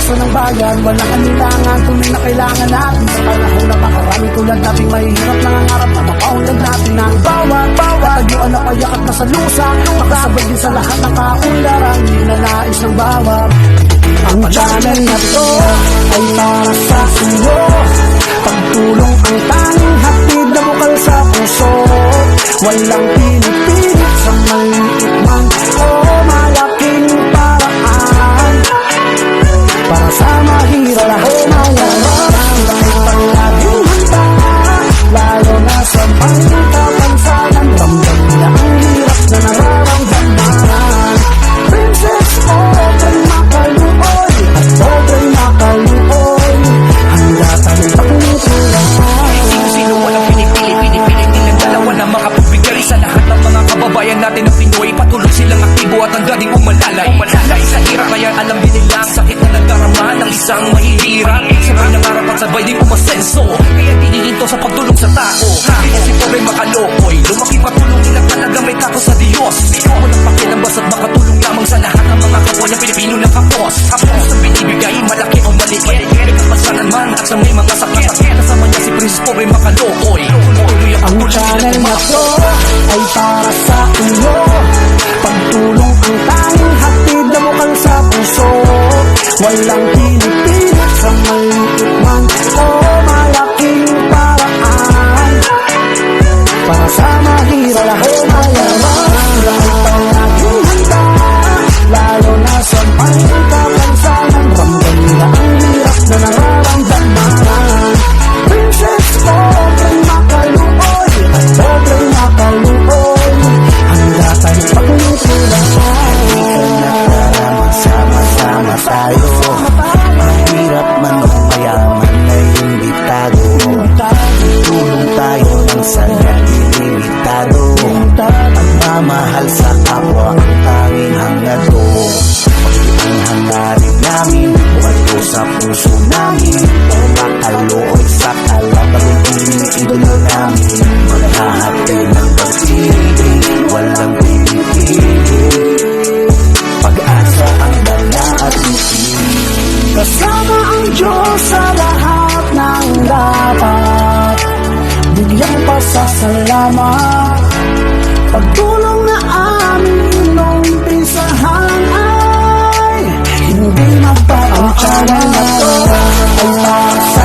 pag-asa ng bayan, walang kanilangan, tunay na kailangan natin. Sa panahon na makarami tulad nating mahihirap, nangangarap na makaunlad natin ng bawat katayuan na payakat na sa lusa, makasabay din sa lahat ng kaunlaran, ninanais ng bawat. Ang channel na to ay para sa iyo, pagtulong ang tanging hatid na bukal sa puso. Walang pinipilit sa maliit man o malaking paraan, para sa mahirap o mayaman ay palaging handa, lalo na sa pangkapansanan. Ramdam na ang hirap na nararamdaman. Princess Pobre makaluoy at pobre makaluoy, handa tayo pagmutulan. Sino walang pinipilit nilang dalawa na makapagbigay sa lahat ng mga kababayan natin ng Pinoy. Patuloy silang aktibo at ang gading umalalay sa hirap, kaya alam din nila ang sakit na nagdarama ng isang mahihirap. Sabay nangarap at sabay din umasenso, kaya tinihinto sa pagtulong sa tao. Hindi si pobre makalokoy, lumaki patulong nila talaga may tako sa Diyos. Walang pakialam basta't makatulong lamang sa lahat ng mga kapwa niya Pilipino na kapos. Kapos ang binibigay, malaki o maliit, may kapasanan man at sa may mga sakit. Kasama niya si Prince Pobre makalokoy. Ang channel na to ay para sa iyo, pagtulong ang tanging hatid na bukal sa puso. Walang pinipilit sa maliit man o malaking paraan, para sa mahirap o mayaman ay palaging handa, lalo na sa pangkapansanan. Ramdam nila ang hirap na nararamdaman. Princess Pobre makaluoy at pobre makaluoy, handa tayo pagmutulan. Sama-sama tayo, mahirap man o mayaman ay hindi tago. Tulong tayo ng sanay-limitado, pagmamahal sa kapwa ang tanging hangado. Ang hangarin namin, wato sa puso namin, makaluoy sa kalaban ng idolo namin. Maghahati ng pag-ibig, walang pinipilit, pag-asa ang dala at isin. Kasama ang Diyos sa lahat ng dapat bigyang pasasalamat. Pagtulong na amin nung umpisahan ay hindi magpapaawat. Ang channel na to ay para